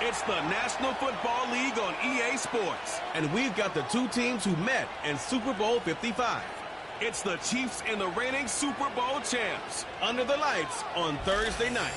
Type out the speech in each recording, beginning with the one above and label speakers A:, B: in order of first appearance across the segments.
A: It's the National Football League on EA Sports. And we've got the two teams who met in Super Bowl 55. It's the Chiefs and the reigning Super Bowl champs under the lights on Thursday night.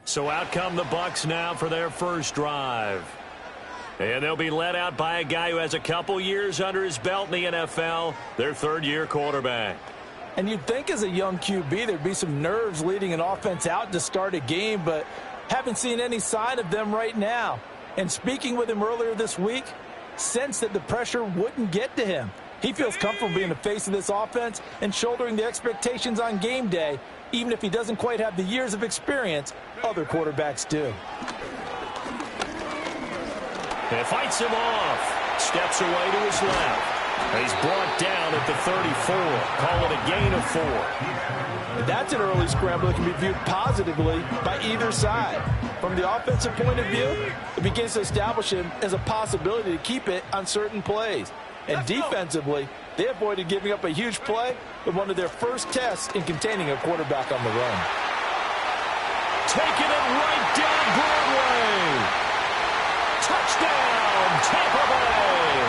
B: So out come the Bucs now for their first drive. And they'll be led out by a guy who has a couple years under his belt in the NFL, their third-year quarterback.
C: And you'd think as a young QB there'd be some nerves leading an offense out to start a game, but haven't seen any sign of them right now. And speaking with him earlier this week, sensed that the pressure wouldn't get to him. He feels comfortable being the face of this offense and shouldering the expectations on game day, even if he doesn't quite have the years of experience other quarterbacks do.
B: And fights him off. Steps away to his left. He's brought down at the 34. Call it a gain of 4.
C: That's an early scramble that can be viewed positively by either side. From the offensive point of view, it begins to establish him as a possibility to keep it on certain plays. And defensively, they avoided giving up a huge play with one of their first tests in containing a quarterback on the run.
B: Taking it right down Broadway. Touchdown, Tampa Bay.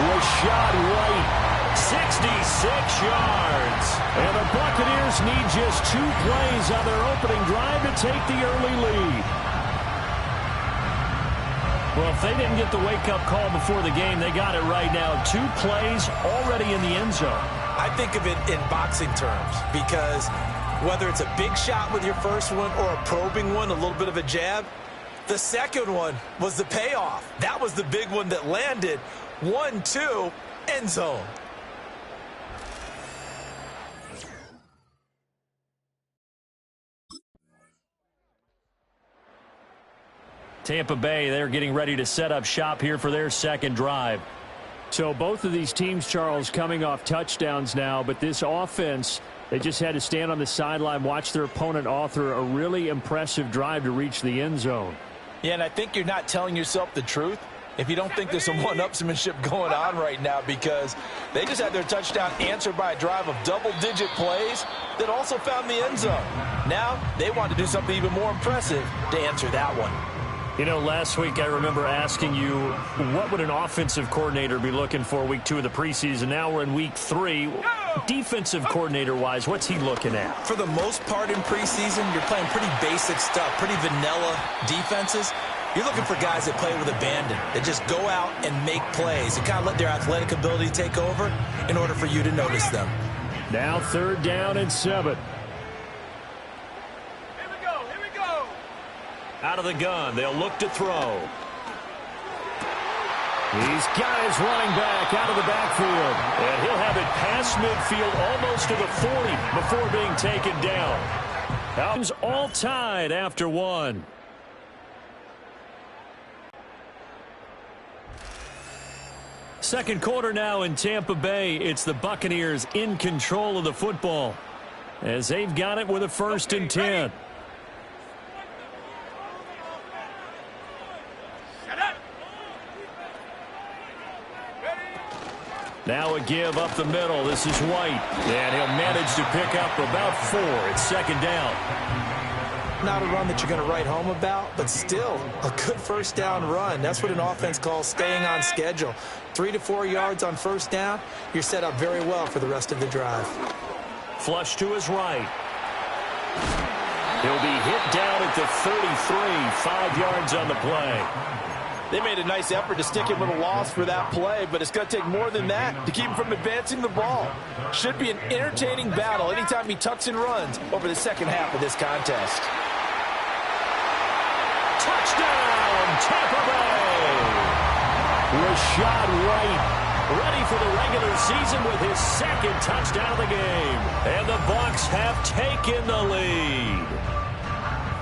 B: Rashad White, 66 yards. And the Buccaneers need just 2 plays on their opening drive to take the early lead. Well, if they didn't get the wake-up call before the game, they got it right now. 2 plays already in the end zone.
C: I think of it in boxing terms because whether it's a big shot with your first one or a probing one, a little bit of a jab, the second one was the payoff. That was the big one that landed. 1-2, end zone.
B: Tampa Bay, they're getting ready to set up shop here for their second drive. So both of these teams, Charles, coming off touchdowns now, but this offense, they just had to stand on the sideline, watch their opponent author a really impressive drive to reach the end zone.
C: Yeah, and I think you're not telling yourself the truth if you don't think there's some one-upsmanship going on right now, because they just had their touchdown answered by a drive of double-digit plays that also found the end zone. Now they want to do something even more impressive to answer that one.
B: You know, last week I remember asking you, what would an offensive coordinator be looking for week 2 of the preseason? Now we're in week 3. Defensive coordinator-wise, what's he looking at?
C: For the most part in preseason, you're playing pretty basic stuff, pretty vanilla defenses. You're looking for guys that play with abandon, that just go out and make plays and kind of let their athletic ability take over in order for you to notice them.
B: Now 3rd down and 7. Out of the gun, they'll look to throw. He's got his running back out of the backfield. And he'll have it past midfield almost to the 40 before being taken down. Game's all tied after 1. Second quarter now in Tampa Bay. It's the Buccaneers in control of the football as they've got it with a 1st and 10. Now a give up the middle. This is White. And he'll manage to pick up about 4. It's 2nd down.
C: Not a run that you're going to write home about, but still a good 1st down run. That's what an offense calls staying on schedule. 3 to 4 yards on 1st down. You're set up very well for the rest of the drive.
B: Flush to his right. He'll be hit down at the 33. 5 yards on the play.
C: They made a nice effort to stick him with a loss for that play, but it's going to take more than that to keep him from advancing the ball. Should be an entertaining battle anytime he tucks and runs over the second half of this contest.
B: Touchdown, Tampa Bay! Rashad White ready for the regular season with his 2nd touchdown of the game. And the Bucs have taken the lead.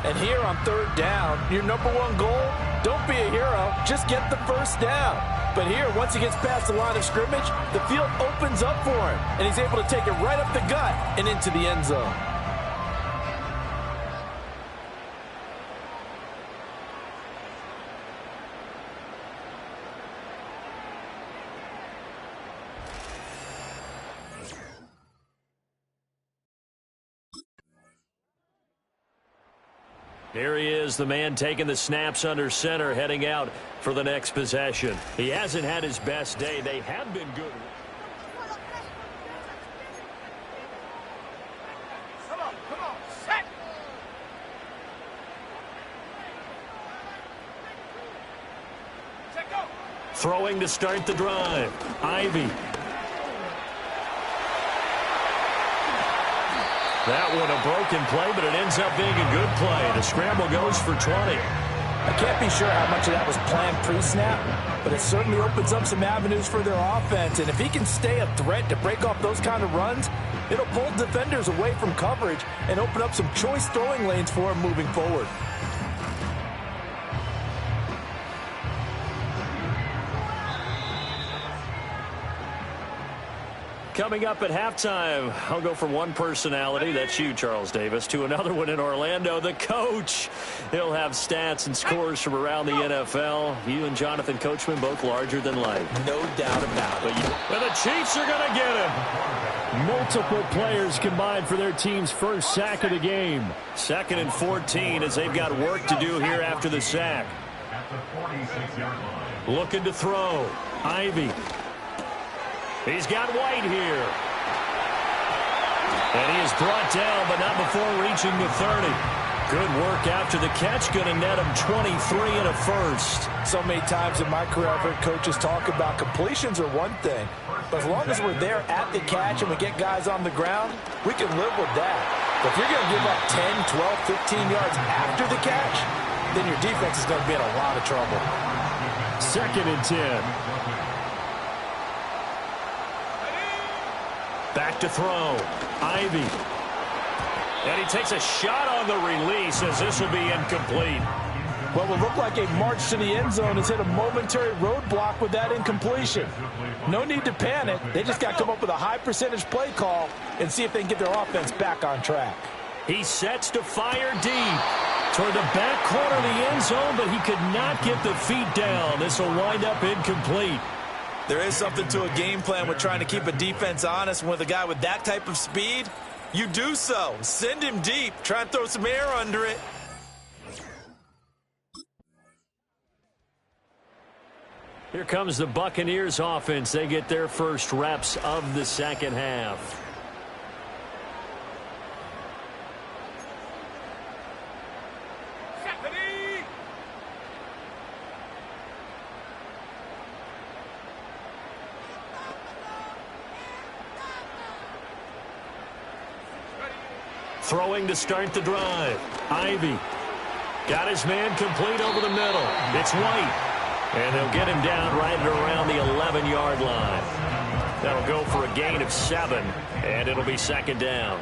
C: And here on 3rd down, your number 1 goal, don't be a hero, just get the 1st down. But here, once he gets past the line of scrimmage, the field opens up for him, and he's able to take it right up the gut and into the end zone.
B: Here he is, the man taking the snaps under center, heading out for the next possession. He hasn't had his best day. They have been good.
D: Come on, set. Set, go.
B: Throwing to start the drive. Ivy. That one a broken play, but it ends up being a good play. The scramble goes for 20.
C: I can't be sure how much of that was planned pre-snap, but it certainly opens up some avenues for their offense. And if he can stay a threat to break off those kind of runs, it'll pull defenders away from coverage and open up some choice throwing lanes for him moving forward.
B: Coming up at halftime, I'll go from one personality, that's you, Charles Davis, to another one in Orlando, the coach. He'll have stats and scores from around the NFL. You and Jonathan Coachman both larger than life.
C: No doubt about it.
B: But the Chiefs are going to get him. Multiple players combined for their team's first sack of the game. 2nd and 14 as they've got work to do here after the sack. Looking to throw. Ivy. He's got White here. And he is brought down, but not before reaching the 30. Good work after the catch. Going to net him 23 and a first.
C: So many times in my career, I've heard coaches talk about completions are one thing. But as long as we're there at the catch and we get guys on the ground, we can live with that. But if you're going to give up 10, 12, 15 yards after the catch, then your defense is going to be in a lot of trouble.
B: 2nd and 10. Back to throw. Ivy. And he takes a shot on the release as this will be incomplete.
C: Well, it will look like a march to the end zone has hit a momentary roadblock with that incompletion. No need to panic. They just got to come up with a high percentage play call and see if they can get their offense back on track.
B: He sets to fire deep toward the back corner of the end zone, but he could not get the feet down. This will wind up incomplete.
C: There is something to a game plan with trying to keep a defense honest. With a guy with that type of speed, you do so. Send him deep. Try and throw some air under it.
B: Here comes the Buccaneers offense. They get their first reps of the second half. Throwing to start the drive. Ivy. Got his man complete over the middle. It's White. And they'll get him down right at around the 11-yard line. That'll go for a gain of 7. And it'll be 2nd down.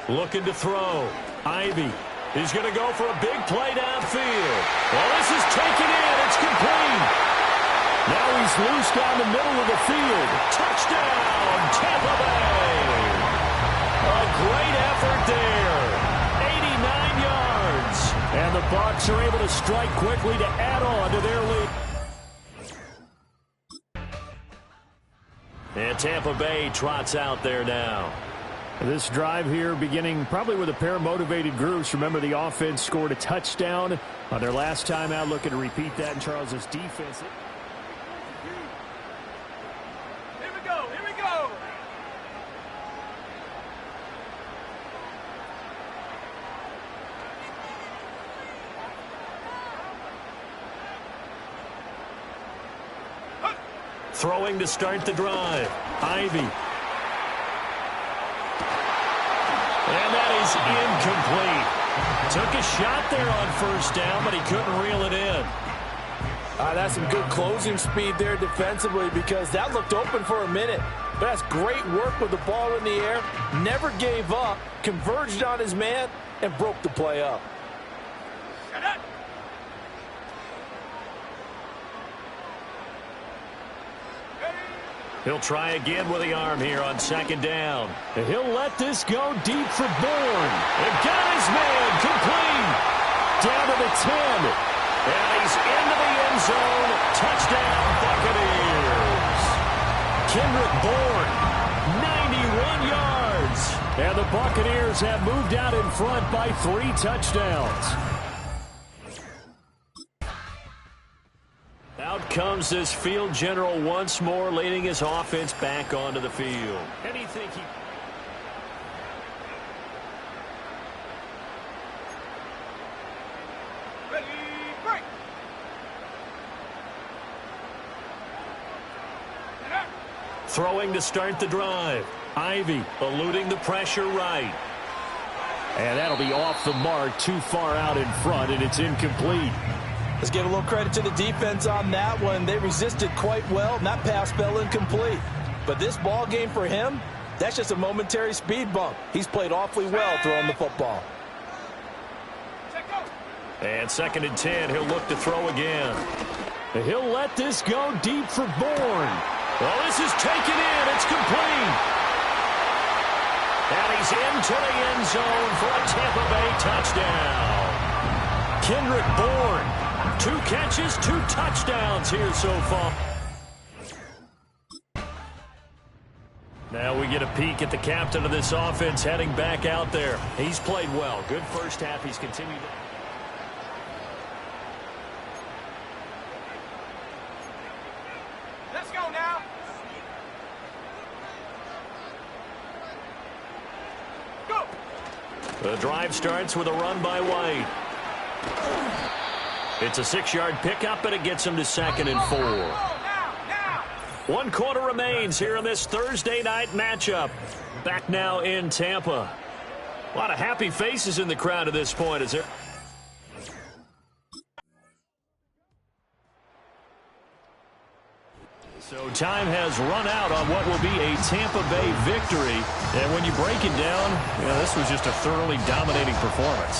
B: Looking to throw. Ivy. He's going to go for a big play downfield. Well, this is taken in. It's complete. Now he's loose down the middle of the field. Touchdown, Tampa Bay. A great effort there. 89 yards. And the Bucs are able to strike quickly to add on to their lead. And Tampa Bay trots out there now. This drive here beginning probably with a pair of motivated groups. Remember, the offense scored a touchdown on their last time out. Looking to repeat that in Charles's defense. Throwing to start the drive. Ivy. And that is incomplete. Took a shot there on first down, but he couldn't reel it in.
C: That's some good closing speed there defensively, because that looked open for a minute. But that's great work with the ball in the air. Never gave up, converged on his man, and broke the play up.
B: He'll try again with the arm here on 2nd down. And he'll let this go deep for Bourne. And got his man complete. Down to the 10. And he's into the end zone. Touchdown, Buccaneers. Kendrick Bourne, 91 yards. And the Buccaneers have moved out in front by 3 touchdowns. Out comes this field general once more, leading his offense back onto the field. And he think he...
D: Ready, break.
B: Throwing to start the drive. Ivy eluding the pressure right. And that'll be off the mark, too far out in front, and it's incomplete.
C: Let's give a little credit to the defense on that one. They resisted quite well, and that pass fell incomplete. But this ball game for him, that's just a momentary speed bump. He's played awfully well throwing the football.
B: And 2nd and 10, he'll look to throw again. He'll let this go deep for Bourne. Well, this is taken in. It's complete. And he's into the end zone for a Tampa Bay touchdown. Kendrick Bourne, 2 catches, 2 touchdowns here so far. Now we get a peek at the captain of this offense heading back out there. He's played well. Good first half. He's continued to...
D: Let's go now. Go.
B: The drive starts with a run by White. It's a 6-yard pickup, and it gets him to 2nd and 4.
D: Now.
B: 1 quarter remains here in this Thursday night matchup. Back now in Tampa. A lot of happy faces in the crowd at this point, is there? So time has run out on what will be a Tampa Bay victory. And when you break it down, this was just a thoroughly dominating performance.